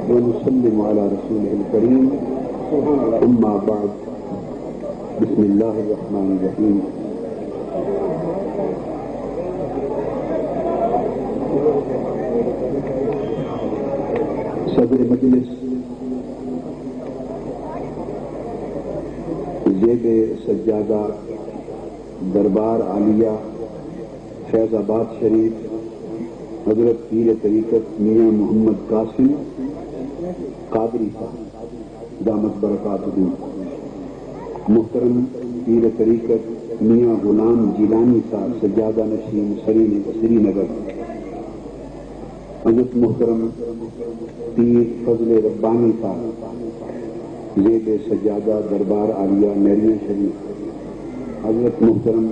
ونسلم على رسوله الكريم أما بعد بسم الله الرحمن الرحيم صدر مجلس زیب سجادہ دربار عالیہ فیض آباد شریف حضرت پیر طریقت میاں محمد قاسم قادری صاحب دامت برکاتہ، محترم پیر طریقت میاں غلام جیلانی صاحب سجادہ نشین سری نگر، حضرت محترم پیر فضل ربانی صاحب زیب سجادہ دربار عالیہ میریاں شریف، حضرت محترم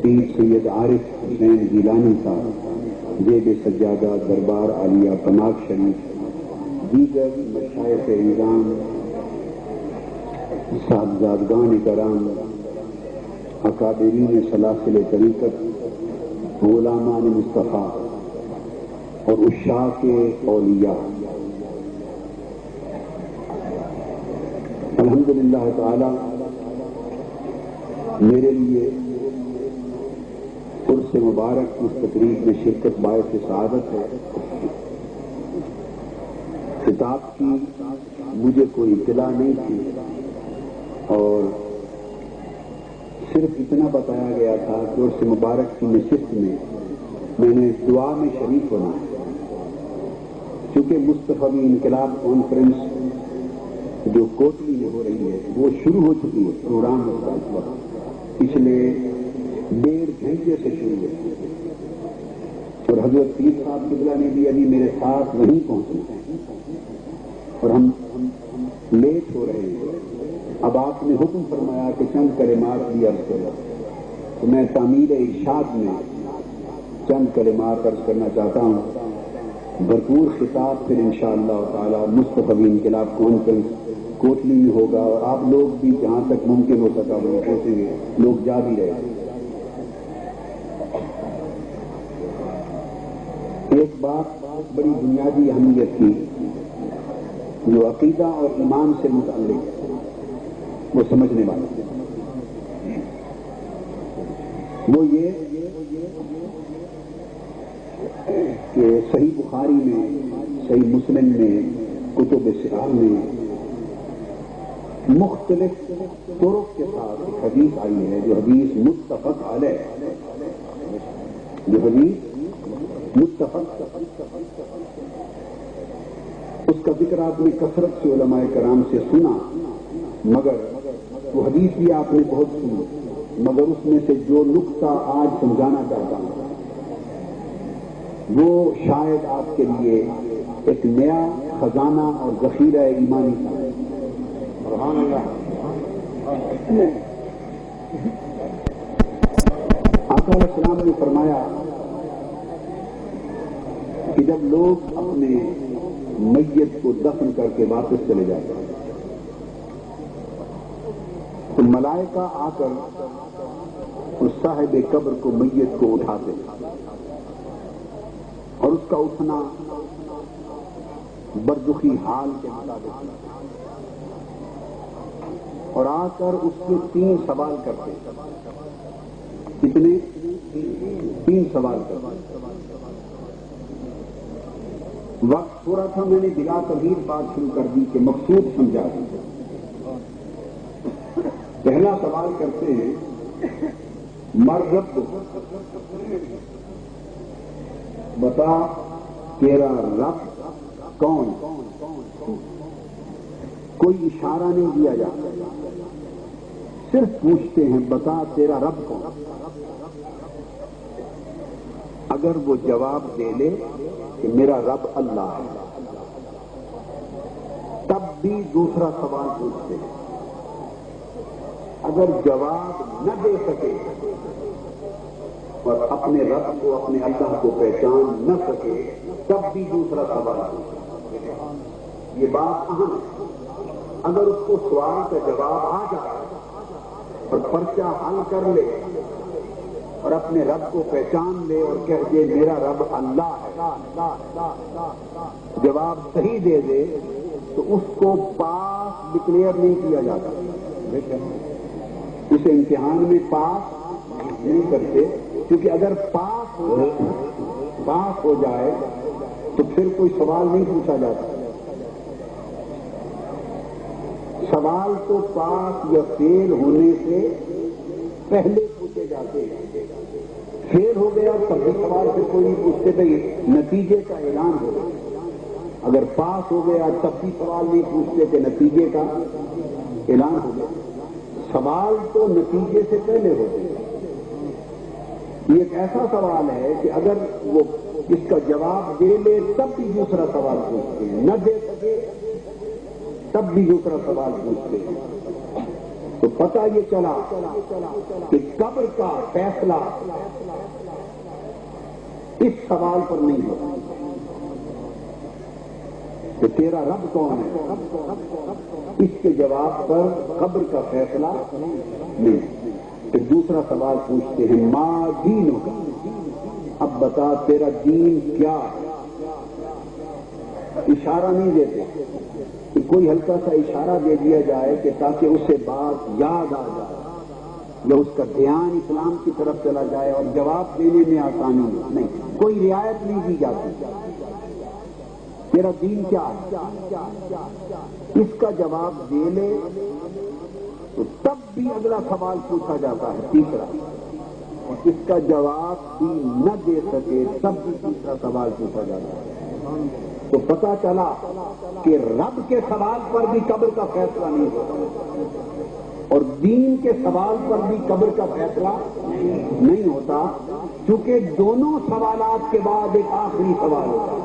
پیر سید عارف حسین جیلانی صاحب زیب سجادہ دربار عالیہ پناگ شریف، دیگر مشائخ نظام، صاحبزادگان کرام، اکابرین سلاسل طریقت، غلامان مصطفیٰ اور عشاق اولیاء، الحمدللہ تعالی میرے لیے عرس مبارک اس تقریب میں شرکت باعث سعادت ہے۔ خطاب کی مجھے کوئی اطلاع نہیں تھی اور صرف اتنا بتایا گیا تھا کہ عرس مبارک کی نشست میں نے دعا میں شریک ہونا ہے، چونکہ مصطفی انقلاب کانفرنس جو کوٹلی میں ہو رہی ہے وہ شروع ہو چکی ہے، پروگرام ہوتا ہے اس وقت، پچھلے 1.5 گھنٹے سے شروع ہے اور حضرت پیر صاحب قبلہ نے بھی ابھی میرے ساتھ وہیں پہنچے اور ہم لیٹ ہو رہے ہیں۔ اب آپ نے حکم فرمایا کہ چند کلمات بھی عرض کرو، تو میں تعمیر ارشاد میں چند کلمات عرض کرنا چاہتا ہوں۔ بھرپور خطاب پھر انشاءاللہ تعالی مصطفی انقلاب کانفرنس کوٹلی میں ہوگا اور آپ لوگ بھی جہاں تک ممکن ہو سکا وہ پہنچیں گے، لوگ جا بھی رہے ہیں۔ ایک بات بڑی بنیادی اہمیت کی جو عقیدہ اور ایمان سے متعلق ہے وہ سمجھنے والا، وہ یہ کہ صحیح بخاری میں، صحیح مسلم میں، کتب سحاح میں مختلف طرق کے ساتھ ایک حدیث آئی ہے جو حدیث متفق علیہ، جو حدیث متفق، اس کا ذکر آپ نے کثرت سے علماء کرام سے سنا، مگر وہ حدیث بھی آپ نے بہت سنی، مگر اس میں سے جو نقطہ آج سمجھانا چاہتا ہوں وہ شاید آپ کے لیے ایک نیا خزانہ اور ذخیرہ ایمانی تھا۔ سبحان اللہ۔ آقا علیہ السلام نے فرمایا کہ جب لوگ اپنے میت کو دفن کر کے واپس چلے جاتے ہیں تو ملائکہ آ کر اس صاحب قبر کو، میت کو اٹھاتے ہیں اور اس کا اٹھنا برزخی حال کے مطابق اور آ کر اس کے 3 سوال کرتے ہیں۔ کتنے؟ 3 سوال کرتے ہیں۔ وقت تھوڑا تھا، میں نے بلا تغیر بات شروع کر دی کہ مقصود سمجھا دی۔ پہلا سوال کرتے ہیں مر رب، بتا تیرا رب کون؟ کوئی اشارہ نہیں دیا جاتا، صرف پوچھتے ہیں بتا تیرا رب کون؟ اگر وہ جواب دے لے کہ میرا رب اللہ ہے، تب بھی دوسرا سوال پوچھتے ہیں۔ اگر جواب نہ دے سکے اور اپنے رب کو، اپنے اللہ کو پہچان نہ سکے، تب بھی دوسرا سوال پوچھتے ہیں۔ یہ بات اہم ہے۔ اگر اس کو سوال کا جواب آ جائے اور پرچہ حل کر لے اور اپنے رب کو پہچان لے اور کہہ دے میرا رب اللہ ہے، جواب صحیح دے دے تو اس کو پاس ڈکلیئر نہیں کیا جاتا، اسے امتحان میں پاس نہیں کرتے، کیونکہ اگر پاس ہو جائے تو پھر کوئی سوال نہیں پوچھا جاتا۔ سوال تو پاس یا فیل ہونے سے پہلے پوچھے جاتے ہیں۔ فیل ہو گیا تب بھی سوال پھر کوئی نہیں پوچھتے تھے، نتیجے کا اعلان ہو گیا۔ اگر پاس ہو گیا تب بھی سوال نہیں پوچھتے تھے، نتیجے کا اعلان ہو گیا۔ سوال تو نتیجے سے پہلے ہو گیا۔ یہ ایک ایسا سوال ہے کہ اگر وہ اس کا جواب دے لے تب بھی دوسرا سوال پوچھتے ہیں، نہ دے سکے تب بھی دوسرا سوال پوچھتے ہیں۔ تو پتہ یہ چلا کہ قبر کا فیصلہ اس سوال پر نہیں ہوتا کہ تیرا رب کون ہے، اس کے جواب پر قبر کا فیصلہ نہیں۔ پھر دوسرا سوال پوچھتے ہیں ما دینوں کا، اب بتا تیرا دین کیا ہے۔ اشارہ نہیں دیتے کہ کوئی ہلکا سا اشارہ دے دیا جائے کہ تاکہ اسے بات یاد آ جائے یا اس کا دھیان اسلام کی طرف چلا جائے اور جواب دینے میں آسانی ہو۔ نہیں، کوئی رعایت نہیں دی جاتی۔ تیرا دین کیا ہے، اس کا جواب دے لے تو تب بھی اگلا سوال پوچھا جاتا ہے، تیسرا، اور اس کا جواب بھی نہ دے سکے تب بھی تیسرا سوال پوچھا جاتا ہے۔ تو پتہ چلا کہ رب کے سوال پر بھی قبر کا فیصلہ نہیں ہوتا اور دین کے سوال پر بھی قبر کا فیصلہ نہیں ہوتا، کیونکہ دونوں سوالات کے بعد ایک آخری سوال ہوتا ہے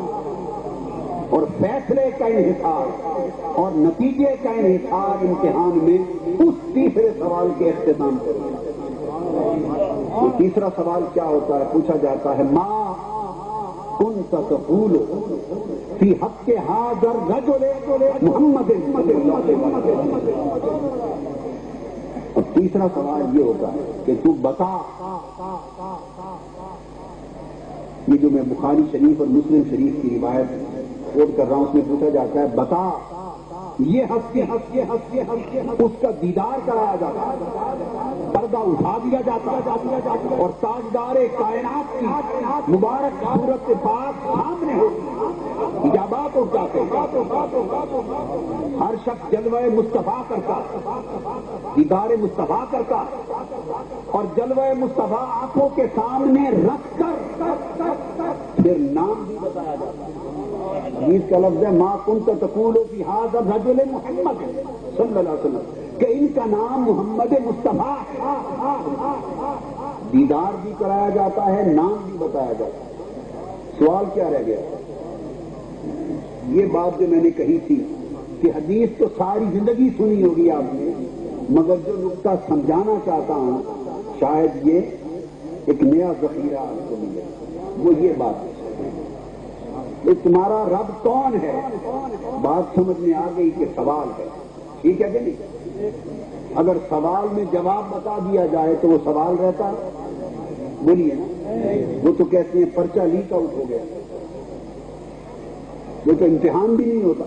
اور فیصلے کا انحصار اور نتیجے کا انحصار امتحان میں اس تیسرے سوال کے اختتام پر ہوتا ہے۔ تو تیسرا سوال کیا ہوتا ہے؟ پوچھا جاتا ہے ما كنت تقول في حق هذا الرجل محمد۔ اور تیسرا سوال یہ ہوتا ہے کہ تو بتا، یہ جو میں بخاری شریف اور مسلم شریف کی روایت کوٹ کر رہا ہوں اس میں پوچھا جاتا ہے بتا یہ اس کا دیدار کرایا جاتا ہے، پردہ اٹھا دیا جاتا ہے اور تاجدار کائنات کی مبارک صورت کے پاس سامنے ہوتی، اجابات ہو جاتے، ہر شخص جلوہ مصطفیٰ کرتا، دیدار مصطفیٰ کرتا اور جلوہ مصطفیٰ آنکھوں کے سامنے رکھ کر پھر نام بھی بتایا جاتا ہے۔ حدیث کا لفظ ہے ما كنت تقول في هذا الرجل محمد صلی اللہ علیہ وسلم، کہ ان کا نام محمد مصطفیٰ۔ دیدار بھی کرایا جاتا ہے، نام بھی بتایا جاتا ہے۔ سوال کیا رہ گیا؟ یہ بات جو میں نے کہی تھی کہ حدیث تو ساری زندگی سنی ہوگی آپ نے، مگر جو نقطہ سمجھانا چاہتا ہوں شاید یہ ایک نیا ذخیرہ آپ کو ملے، وہ یہ بات ہے کہ تمہارا رب کون ہے۔ بات سمجھ میں آ گئی کہ سوال ہے، ٹھیک ہے کہ نہیں؟ اگر سوال میں جواب بتا دیا جائے تو وہ سوال رہتا ہے، بولیے نا، وہ تو کہتے ہیں پرچہ لیک آؤٹ ہو گیا، وہ تو امتحان بھی نہیں ہوتا۔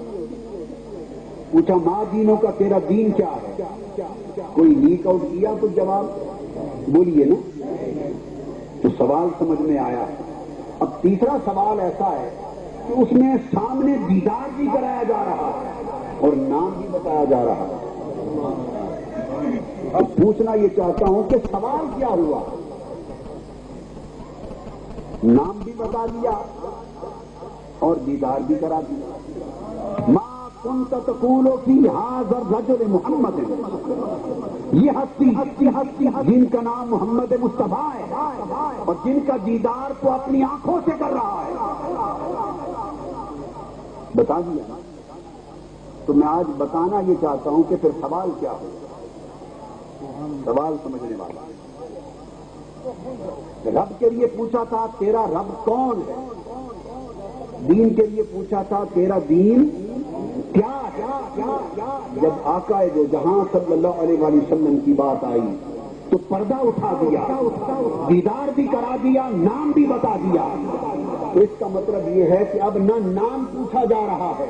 پوچھا ماں دینوں کا تیرا دین کیا ہے، کوئی لیک آؤٹ کیا تو جواب بولیے نا، تو سوال سمجھ میں آیا۔ اب تیسرا سوال ایسا ہے کہ اس میں سامنے دیدار بھی کرایا جا رہا ہے اور نام بھی بتایا جا رہا ہے۔ اب پوچھنا یہ چاہتا ہوں کہ سوال کیا ہوا؟ نام بھی بتا دیا اور دیدار بھی کرا دیا۔ ما كنت تقول في هذا الرجل محمد، یہ ہستی جن کا نام محمد مصطفیٰ ہے اور جن کا دیدار تو اپنی آنکھوں سے کر رہا ہے، بتا دیا نا۔ تو میں آج بتانا یہ چاہتا ہوں کہ پھر سوال کیا ہو، سوال سمجھنے والا۔ رب کے لیے پوچھا تھا تیرا رب کون ہے، دین کے لیے پوچھا تھا تیرا دین کیا ہے۔ جب آقا دو جہاں صلی اللہ علیہ وآلہ وسلم کی بات آئی تو پردہ اٹھا دیا، دیدار بھی کرا دیا، نام بھی بتا دیا۔ تو اس کا مطلب یہ ہے کہ اب نہ نام پوچھا جا رہا ہے،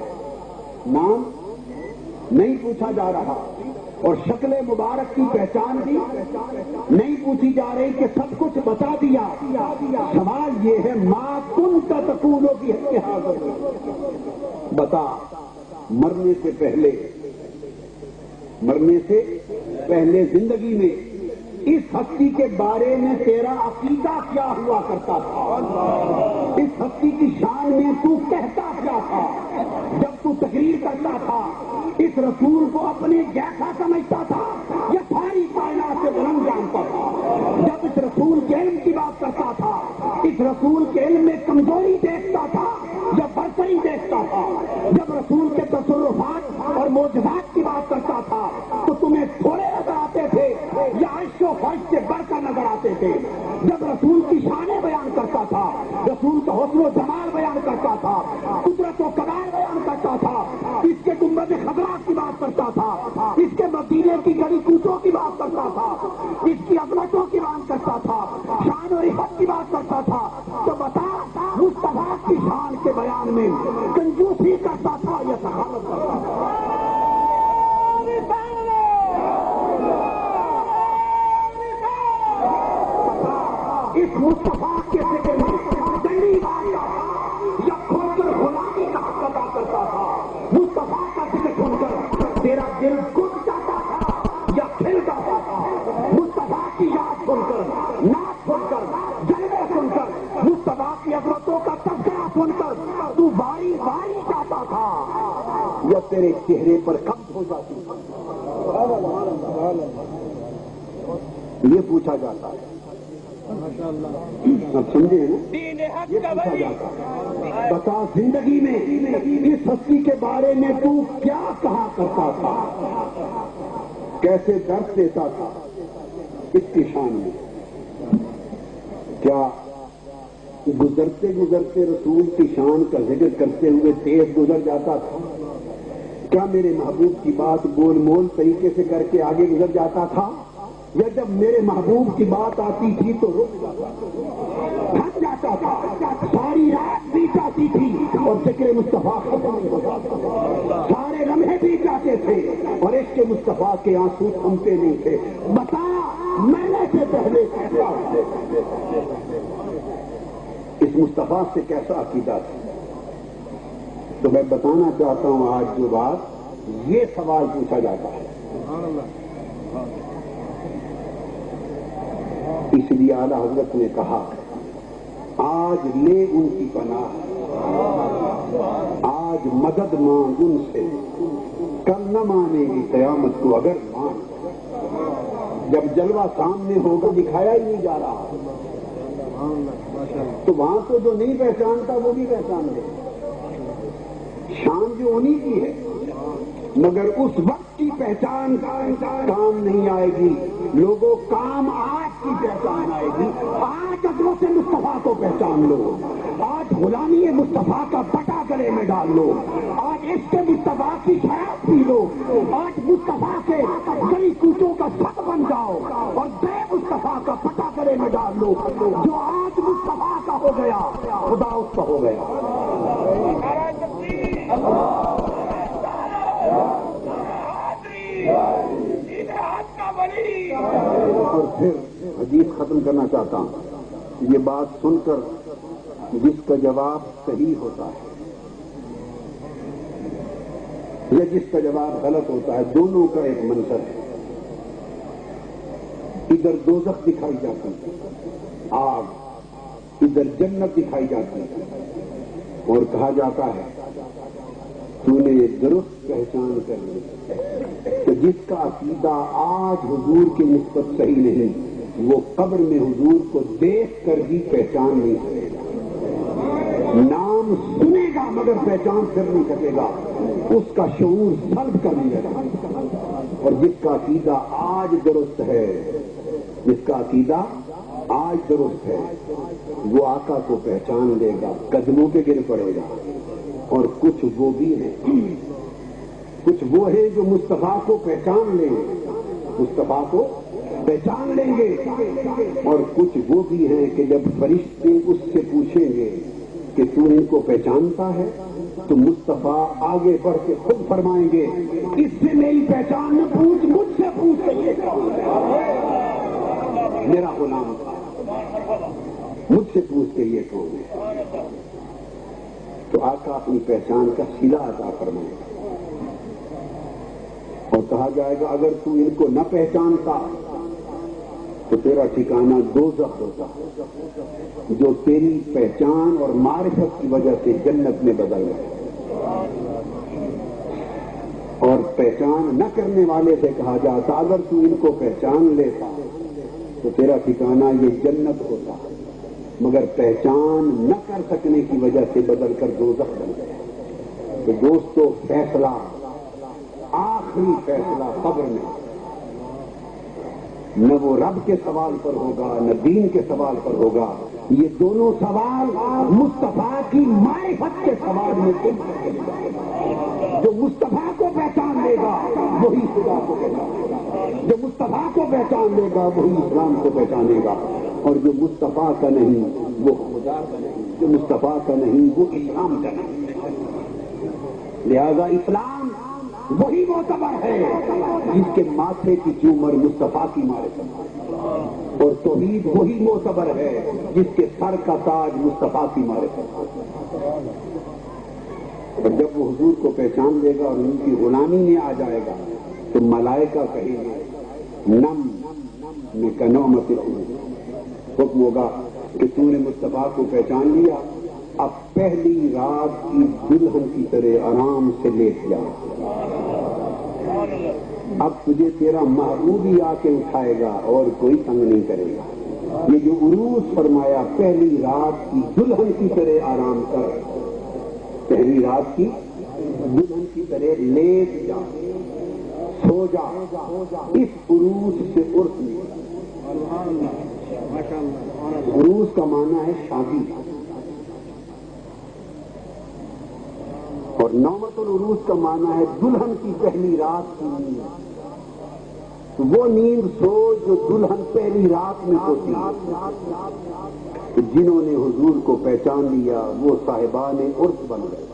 نام نہیں پوچھا جا رہا، اور شکل مبارک کی پہچان بھی نہیں پوچھی جا رہی کہ سب کچھ بتا دیا۔ سوال یہ ہے ما کنت تقول فی هذا، بتا مرنے سے پہلے زندگی میں اس ہستی کے بارے میں تیرا عقیدہ کیا ہوا کرتا تھا، اس ہستی کی شان میں تو کہتا کیا تھا، جب تو تقریر کرتا تھا اس رسول کو اپنے جیسا سمجھتا تھا یا ساری کائنات سے بلند جانتا تھا، جب اس رسول کے علم کی بات کرتا تھا اس رسول کے علم میں کمزوری دیکھتا تھا یا برتری دیکھتا تھا، جب رسول کے تصرفات اور معجزات کی بات کرتا تھا تو تمہیں تھوڑے نظر آتے تھے یا عرش و فرش سے بڑھ کر نظر آتے تھے، جب رسول کی شانیں بیان کرتا تھا، رسول کا حسن و جمال بیان کرتا تھا، قدرت و کمال بیان کرتا تھا، اس کے گنبد خضرا کی بات کرتا تھا، اس کے مدینے کی گلی کوچوں کی بات کرتا تھا، اس کی عظمتوں کی بات کرتا تھا، شان و عزت کی بات کرتا تھا، تو بتا مصطفیٰ کی شان کے بیان میں کنجوسی کرتا تھا یا سخاوت کرتا تھا؟ اس مصطفیٰ کے ذکر میں ڈنڈی مارتا یا کھول کر غلامی کا حق ادا کرتا تھا؟ مصطفیٰ کا ذکر سن کر تیرا دل کھل جاتا تھا یا کھل جاتا تھا؟ مصطفیٰ کی یاد سن کر، نعت سن کر، جلوے سن کر، مصطفیٰ کی عظمتوں کا تذکرہ سن کر تو باری باری جاتا تھا یا تیرے چہرے پر قبض ہو جاتی تھی؟ یہ پوچھا جاتا ہے، اب سمجھے نا؟ یہ پوچھا جاتا ہے بتا زندگی میں اس ہستی کے بارے میں تو کیا کہا کرتا تھا، کیسے درس دیتا تھا اس کی شان میں؟ کیا گزرتے گزرتے رسول کی شان کا ذکر کرتے ہوئے تیز گزر جاتا تھا؟ کیا میرے محبوب کی بات گول مول طریقے سے کر کے آگے گزر جاتا تھا، یا جب میرے محبوب کی بات آتی تھی تو رک جاتا تھا، تھک جاتا تھا، ساری رات بیت جاتی تھی اور ذکر مصطفیٰ ختم نہیں ہوتا تھا، سارے لمحے بیت جاتے تھے اور عشق مصطفیٰ کے آنسو تھمتے نہیں تھے؟ بتا مرنے سے پہلے کیسا اس مصطفیٰ سے کیسا عقیدہ تھا؟ تو میں بتانا چاہتا ہوں آج جو بات، یہ سوال پوچھا جاتا ہے، اس لیے اعلیٰ حضرت نے کہا آج لے ان کی پناہ، آج مدد مانگ ان سے، کل نہ مانے گی قیامت کو اگر مان۔ جب جلوہ سامنے ہوگا دکھایا ہی نہیں جا رہا تو وہاں تو جو نہیں پہچانتا وہ بھی پہچان دے، شان جو انہیں کی ہے، مگر اس وقت کی پہچان کام نہیں آئے گی لوگوں، کام آج کی پہچان آئے گی۔ آج عظمت سے مصطفیٰ کو پہچان لو، آج غلامی مصطفیٰ کا پٹا گلے میں ڈال لو، آج عشق مصطفیٰ کی شراب پی لو، آج مصطفیٰ کے گلی کوچوں کا سب بن جاؤ اور بے مصطفیٰ کا پٹا گلے میں ڈال لو۔ جو آج مصطفیٰ کا ہو گیا خدا اس کا ہو گیا۔ اور پھر حدیث ختم کرنا چاہتا ہوں، یہ بات سن کر جس کا جواب صحیح ہوتا ہے یا جس کا جواب غلط ہوتا ہے، دونوں کا ایک منظر ہے۔ ادھر دوزخ دکھائی جاتی ہے، آگ، ادھر جنت دکھائی جاتی ہے، اور کہا جاتا ہے تو نے درست پہچان کر لی کہ جس کا عقیدہ آج حضور کی نسبت صحیح نہیں، وہ قبر میں حضور کو دیکھ کر بھی پہچان نہیں سکے گا، نام سنے گا مگر پہچان کر نہیں سکے گا، اس کا شعور سلب کر لے گا۔ اور جس کا عقیدہ آج درست ہے، جس کا عقیدہ آج درست ہے، وہ آقا کو پہچان لے گا، قدموں پہ گر پڑے گا۔ اور کچھ وہ بھی ہیں، کچھ وہ ہیں جو مصطفیٰ کو پہچان لیں گے، مصطفیٰ کو پہچان لیں گے، اور کچھ وہ بھی ہیں کہ جب فرشتے اس سے پوچھیں گے کہ تو ان کو پہچانتا ہے، تو مصطفیٰ آگے بڑھ کے خود فرمائیں گے اس سے میری پہچان نہ پوچھ، مجھ سے پوچھ کے یہ کون ہے؟ میرا غلام تھا، مجھ سے پوچھ کے یہ کون ہے؟ تو آقا اپنی پہچان کا صلہ عطا فرمائے اور کہا جائے گا اگر تو ان کو نہ پہچانتا تو تیرا ٹھکانہ دوزخ ہوتا، جو تیری پہچان اور معرفت کی وجہ سے جنت میں بدل گئے۔ اور پہچان نہ کرنے والے سے کہا جاتا اگر تو ان کو پہچان لیتا تو تیرا ٹھکانہ یہ جنت ہوتا، مگر پہچان نہ کر سکنے کی وجہ سے بدل کر دوزخ بن گئے۔ تو دوستو، فیصلہ، آخری فیصلہ قبر میں نہ وہ رب کے سوال پر ہوگا نہ دین کے سوال پر ہوگا، یہ دونوں سوال مصطفیٰ کی معرفت کے سوال میں تم کرے گا۔ جو مصطفیٰ کو پہچان لے گا وہی خدا کو پہچانے گا، جو مصطفیٰ کو پہچان لے گا وہی اسلام کو پہچانے گا، اور جو مصطفیٰ کا نہیں وہ خدا کا نہیں، جو مصطفیٰ کا نہیں وہ اسلام کا نہیں۔ لہذا اسلام وہی معتبر ہے جس کے ماتھے کی چومر مصطفیٰ کی معرفت، اور توحید وہی معتبر ہے جس کے سر کا تاج مصطفیٰ کی معرفت۔ اور جب وہ حضور کو پہچان لے گا اور ان کی غلامی میں آ جائے گا تو ملائکہ کہیں گے نم میں کنومت، حکم ہوگا کہ تو نے مصطفیٰ کو پہچان لیا، اب پہلی رات کی دلہن کی طرح آرام سے لیٹ جا، اب تجھے تیرا محبوب ہی آ کے اٹھائے گا اور کوئی تنگ نہیں کرے گا۔ یہ جو عروج فرمایا پہلی رات کی دلہن کی طرح آرام کر، پہلی رات کی دلہن کی طرح لیٹ جا، سو جا، اس عروج سے عرس نکلا۔ عروج کا معنی ہے شادی، اور نومت العروج کا معنی ہے دلہن کی پہلی رات کی نیند۔ وہ نیند سو جو دلہن پہلی رات میں ہوتی ہے۔ جنہوں نے حضور کو پہچان لیا وہ صاحبان عرس بن گئے،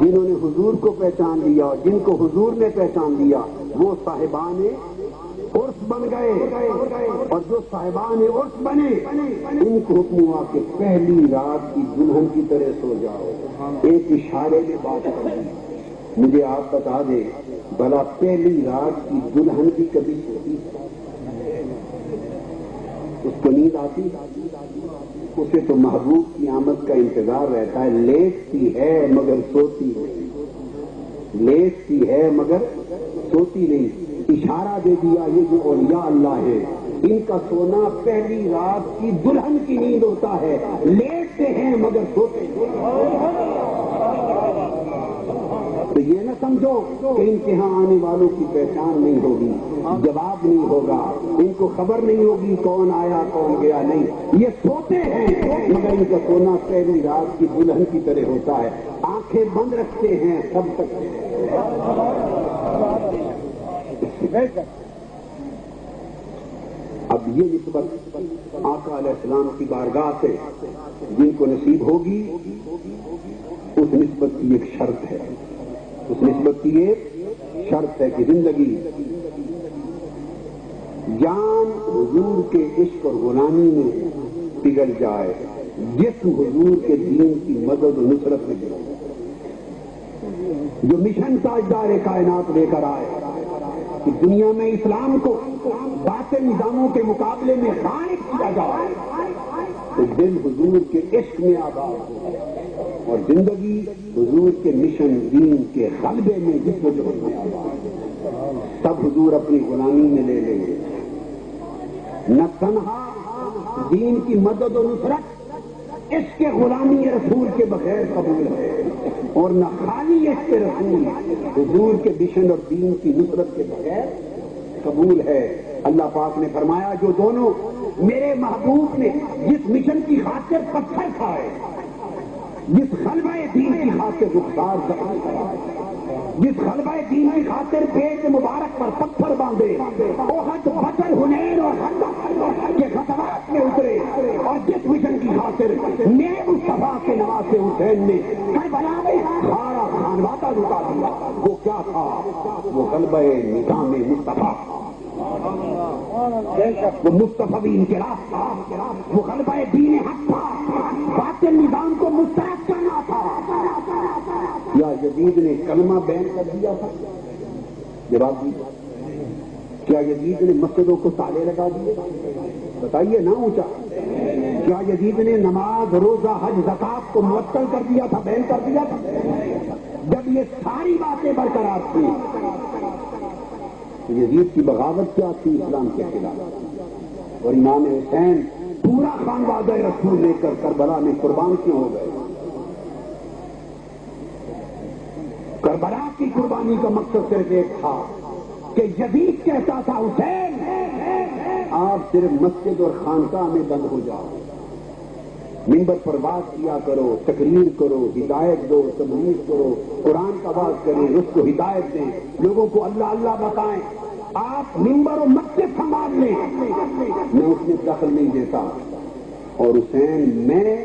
جنہوں نے حضور کو پہچان لیا اور جن کو حضور نے پہچان لیا وہ صاحبان عرس بن گئے، اور جو صاحبان عرس بنے ان کو حکم ہوا کہ پہلی رات کی دلہن کی طرح سو جاؤ۔ ایک اشارے میں بات کریں، مجھے آپ بتا دیں بھلا پہلی رات کی دلہن بھی کبھی سوتی، اس کو نیند آتی؟ اسے تو محبوب کی آمد کا انتظار رہتا ہے، لیٹتی ہے مگر سوتی نہیں، لیٹتی ہے مگر سوتی نہیں۔ اشارہ دے دیا یہ جو اولیاء اللہ ہے ان کا سونا پہلی رات کی دلہن کی نیند ہوتا ہے، لیٹتے ہیں مگر سوتے نہیں۔ تو یہ نہ سمجھو کہ ان کے ہاں آنے والوں کی پہچان نہیں ہوگی، جواب نہیں ہوگا، ان کو خبر نہیں ہوگی کون آیا کون گیا، نہیں، یہ سوتے ہیں مگر ان کا سونا پہلی رات کی دلہن کی طرح ہوتا ہے، آنکھیں بند رکھتے ہیں سب تک۔ اب یہ نسبت آقا علیہ السلام کی بارگاہ سے جن کو نصیب ہوگی اس نسبت کی ایک شرط ہے، اس نسبت کی ایک شرط ہے کہ زندگی جان حضور کے عشق اور غلامی میں پگھل جائے، جسم حضور کے دین کی مدد و نصرت میں گرے، جو مشن تاجدار کائنات لے کر آئے کہ دنیا میں اسلام کو باطل نظاموں کے مقابلے میں غالب کیا جائے، تو دل حضور کے عشق میں آباد ہو، اور زندگی حضور کے مشن دین کے غلبے میں جس وجہ میں تب حضور اپنی غلامی میں لے لیں گے. نہ تنہا دین کی مدد و نصرت اس کے غلامی رسول کے بغیر قبول ہے، اور نہ خالی اس کے رسول حضور کے مشن اور دین کی نصرت کے بغیر قبول ہے. اللہ پاک نے فرمایا جو دونوں میرے محبوب نے جس مشن کی خاطر پتھر کھائے، جس غلبہ دین کی خاطر رخسار زخم کرا، جس غلبہ دین کی خاطر پیٹ مبارک پر پتھر باندھے، احد بدر حنین اور خندق کے غزوات میں اترے، اور جس مشن کی خاطر میرے مصطفیٰ کے نواسے حسین نے کربلا میں سارا خانوادہ لٹا دیا، وہ کیا تھا؟ وہ غلبہ نظام مصطفیٰ، وہ مصطفی انقلاب تھا، وہ غلبہ دین حق تھا، باطل نظام کو مسترد کرنا تھا. کیا یزید نے کلمہ بیان کر دیا تھا؟ جواب دیجیے. کیا یزید نے مسجدوں کو تالے لگا دیے؟ بتائیے نا اونچا. کیا یزید نے نماز روزہ حج زکات کو معطل کر دیا تھا، بیان کر دیا تھا؟ جب یہ ساری باتیں برقرار تھیں، یزید کی بغاوت کیا تھی اسلام کے خلاف؟ اور امام حسین پورا خانوادہ رسول لے کر کربلا میں قربان کیوں ہو گئے؟ کربلا کی قربانی کا مقصد صرف ایک تھا کہ یزید کہتا تھا حسین آپ صرف مسجد اور خانقاہ میں بند ہو جاؤ، منبر پر بات کیا کرو، تقریر کرو، ہدایت دو، تبلیغ کرو، قرآن کا بات کریں، رشد و ہدایت دیں، لوگوں کو اللہ اللہ بتائیں، آپ منبر و مسجد سنبھال لیں، میں اس میں دخل نہیں دیتا. اور حسین میں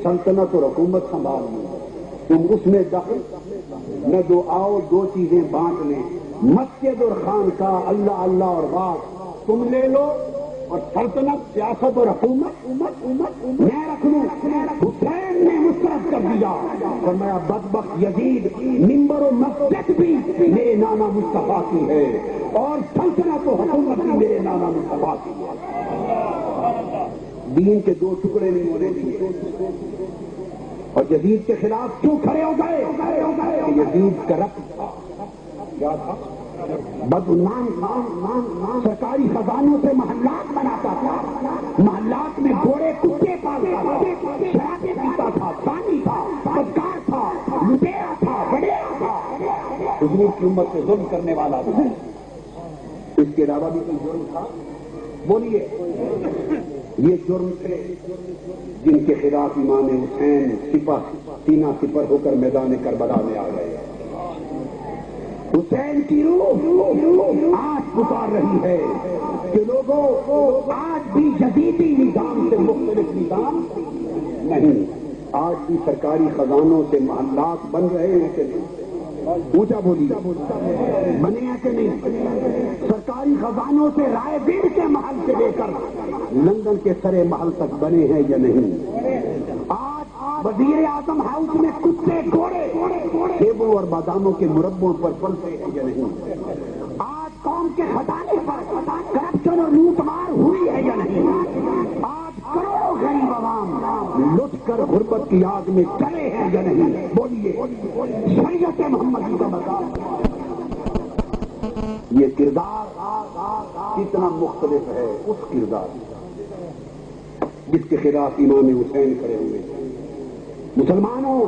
سلطنت اور حکومت سنبھال لوں، تم اس میں دخل نہ دو. آؤ دو چیزیں بانٹ لیں، مسجد اور خانقاہ، اللہ اللہ اور بات تم لے لو، اور سلطنت سیاست اور حکومت میں رکھ لوں. حسین نے مسترد کر دیا، فرمایا بدبخت یزید، منبر و مسجد بھی میرے نانا مصطفیٰ کی ہے، اور سلطنت و حکومت بھی میرے نانا مصطفیٰ کی ہے. دین کے دو ٹکڑے نہیں ہونے دیے. اور یزید کے خلاف کیوں کھڑے ہو گئے؟ یزید کرپٹ تھا. کیا تھا؟ بدعنوان تھا، سرکاری خزانوں سے محلات بناتا تھا، محلات میں گھوڑے کتے پالتا تھا، شرابیں پیتا تھا، پانی تھا، بدکار تھا، لٹیرا تھا، بڑھیا تھا، حضور کی امت سے ظلم کرنے والا تھا. اس کے علاوہ بھی کوئی جرم تھا؟ بولیے. یہ جرم تھے جن کے خلاف امام حسین سینہ سپر ہو کر میدان کربلا میں آ گئے. حسین کی روح آج پکار رہی ہے کہ لوگوں آج بھی جدیدی نظام سے مختلف نظام نہیں، آج بھی سرکاری خزانوں سے محلات بن رہے ہیں کہ نہیں؟ اونچا بولی. بنے ہیں کہ نہیں؟ سرکاری خزانوں سے رائے بیر کے محل سے لے کر لندن کے سرے محل تک بنے ہیں یا نہیں؟ آج وزیر اعظم ہاؤس میں کتے گھوڑے سیبوں اور باداموں کے مربوں پر پلتے ہیں یا نہیں؟ آج قوم کے خزانے پر کرپشن اور لوٹ مار ہوئی ہے یا نہیں؟ آج کروڑوں غریب عوام لٹ کر غربت کی آگ میں جلے ہیں یا نہیں؟ بولیے. شریعت محمدی کا مقام، یہ کردار کتنا مختلف ہے اس کردار جس کے خلاف امام حسین کھڑے ہوئے. مسلمانوں،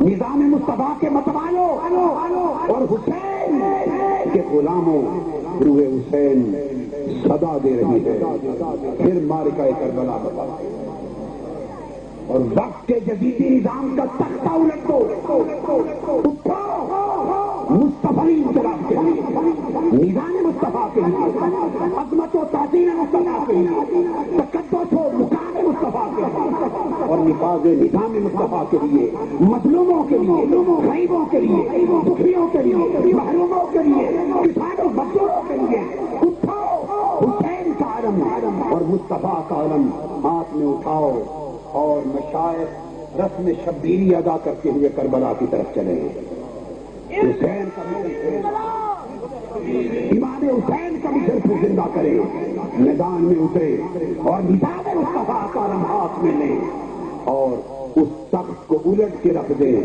نظام مصطفیٰ کے متوالوں اور حسین کے غلاموں، روح حسین صدا دے رہی ہے. پھر مارکہ کربلا بتا اور وقت کے جدیدی نظام کا تختہ الٹ دو. مصطفی انقلاب کے لیے، نظام مصطفیٰ کے لیے، عظمت و تعظیم مصطفیٰ کے لیے، تقدس و مقام مصطفیٰ کے لیے، اور نفاذ نظام مصطفیٰ کے لیے، مظلوموں کے لیے، غریبوں کے لیے، دکھیوں کے لیے، محروموں کے لیے، کسانوں مزدوروں کے لیے اٹھو. حسین کا علم اور مصطفیٰ کا علم ہاتھ میں اٹھاؤ اور مشائخ رسم شبیری ادا کرتے ہوئے کربلا کی طرف چلے. حسین کا امام حسین کا مشن کو زندہ کرے، میدان میں اترے اور نظام مصطفیٰ کا علم ہاتھ میں لے اور اس تخت کو الٹ کے رکھ دیں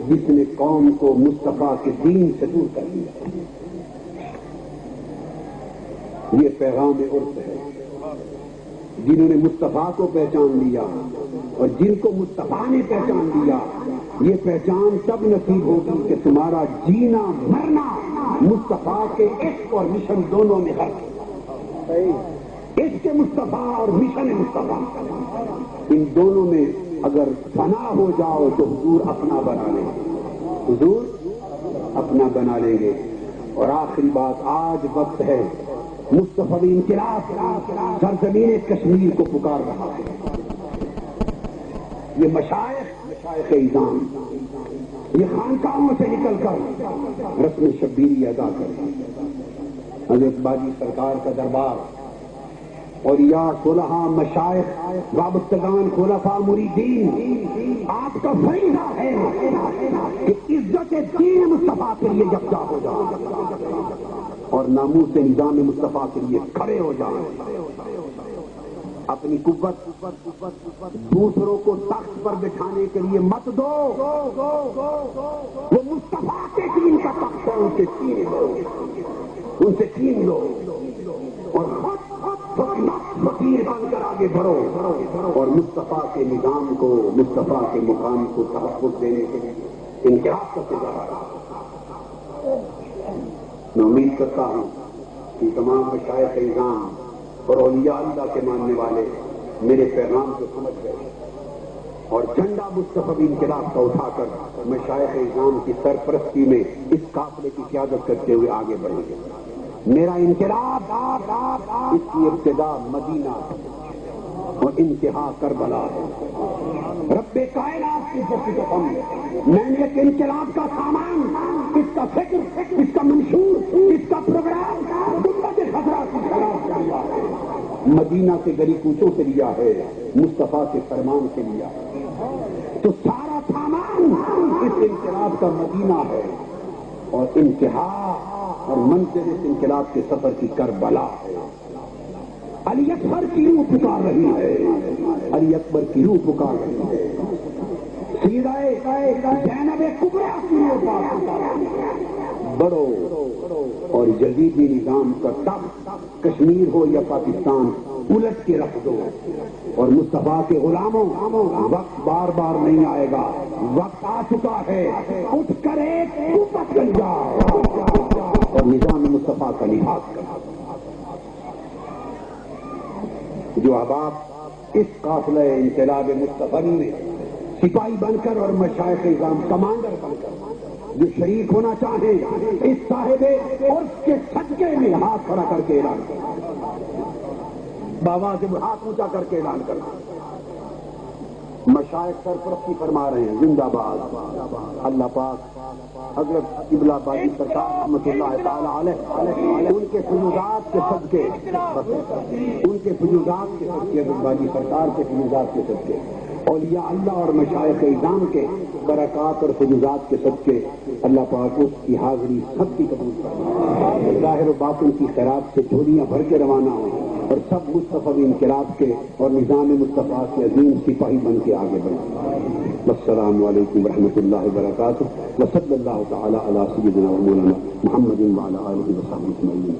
جس نے قوم کو مصطفیٰ کے دین سے دور کر دیا. یہ پیغام عرف ہے. جنہوں نے مصطفیٰ کو پہچان لیا اور جن کو مصطفیٰ نے پہچان لیا، یہ پہچان تب نصیب ہوگی کہ تمہارا جینا مرنا مصطفیٰ کے عشق اور مشن دونوں میں ہے. عشق مصطفیٰ اور مشن مصطفیٰ، ان دونوں میں اگر فنا ہو جاؤ تو حضور اپنا بنا لیں گے. حضور اپنا بنا لیں گے. اور آخری بات، آج وقت ہے مصطفی انقلاب سرزمین کشمیر کو پکار رہا ہے. یہ مشائخ اعظام یہ خانقاہوں سے نکل کر رسم شبیری ادا کر حضرت باجی سرکار کا دربار اور یا صلحاء مشائخ وابستگان خلفاء مریدین، آپ کا فریضہ ہے کہ عزت دین مصطفیٰ کے لیے یکجا ہو جائے اور ناموس نظام مصطفیٰ کے لیے کھڑے ہو جائیں. اپنی قوت دوسروں کو تخت پر بٹھانے کے لیے مت دو. وہ مصطفیٰ کے دین کا تخت ہے، ان سے چھین لو، ان سے چھین لو اور فقیر بن کر آگے بڑھو اور مصطفیٰ کے نظام کو، مصطفیٰ کے مقام کو تحفظ دینے کے لیے انقلاب کرتے جا رہا. میں امید کرتا ہوں کہ تمام مشائخ اعظام اور اولیاء اللہ کے ماننے والے میرے پیغام کو سمجھ گئے اور جھنڈا مصطفی انقلاب کا اٹھا کر مشائخ اعظام کی سرپرستی میں اس قافلے کی قیادت کرتے ہوئے آگے بڑھیں گے. میرا انقلاب اس کی ابتدا مدینہ اور انتہا کربلا ہے. رب کائنات کی قسم، میں نے ایک انقلاب کا سامان، اس کا فکر، اس کا منشور، اس کا پروگرام گنبد خضرا سے خراب کیا ہے، مدینہ کے گلی کوچوں سے لیا ہے، مصطفیٰ کے فرمان سے لیا ہے. تو سارا سامان اس انقلاب کا مدینہ ہے اور انتہا اور منزل اس انقلاب کے سفر کی کربلا ہے. علی اکبر کی روح پکار رہی ہے، علی اکبر کی روح پکار رہی ہے. زینب کبریٰ کی روح پکار رہی ہے. بڑھو اور یزیدی نظام کا تخت کشمیر ہو یا پاکستان الٹ کے رکھ دو اور مصطفیٰ کے غلاموں، وقت بار بار نہیں آئے گا، وقت آ چکا ہے. اٹھ کر ایک قوت بن جاؤ اور نظام مصطفیٰ کا لحاظ کرو. جو احباب اس قافلہ انقلاب مصطفی میں سپاہی بن کر اور مشائخ اعظام کمانڈر بن کر جو شریک ہونا چاہیں، اس صاحب عرف کے صدقے میں ہاتھ کھڑا کر کے اعلان کرنا، بابا سے ہاتھ اونچا کر کے اعلان کرنا. مشائخ سرپرستی فرما رہے ہیں، زندہ باد. اللہ پاک حضرت قبلہ باجی سرکار رحمۃ اللہ تعالی علیہ ان کے فیوزات کے صدقے، ان کے فیوزات کے صدقے، حضرت باجی سرکار کے فیوزات کے صدقے، اولیاء اللہ اور مشائخ اعظام کے برکات اور فیوزات کے صدقے اللہ پاک اس کی حاضری سب کی قبول فرمائے. ظاہر و باطن کی خیرات سے جھولیاں بھر کے روانہ ہوں اور سب مصطفی انقلاب کے اور نظام مصطفیٰ کے عظیم سپاہی بن کے آگے بڑھیں. السلام علیکم ورحمۃ اللہ وبرکاتہ. وصلی اللہ تعالی علی سیدنا و مولانا محمد وعلی آلہ وصحبہ اجمعین.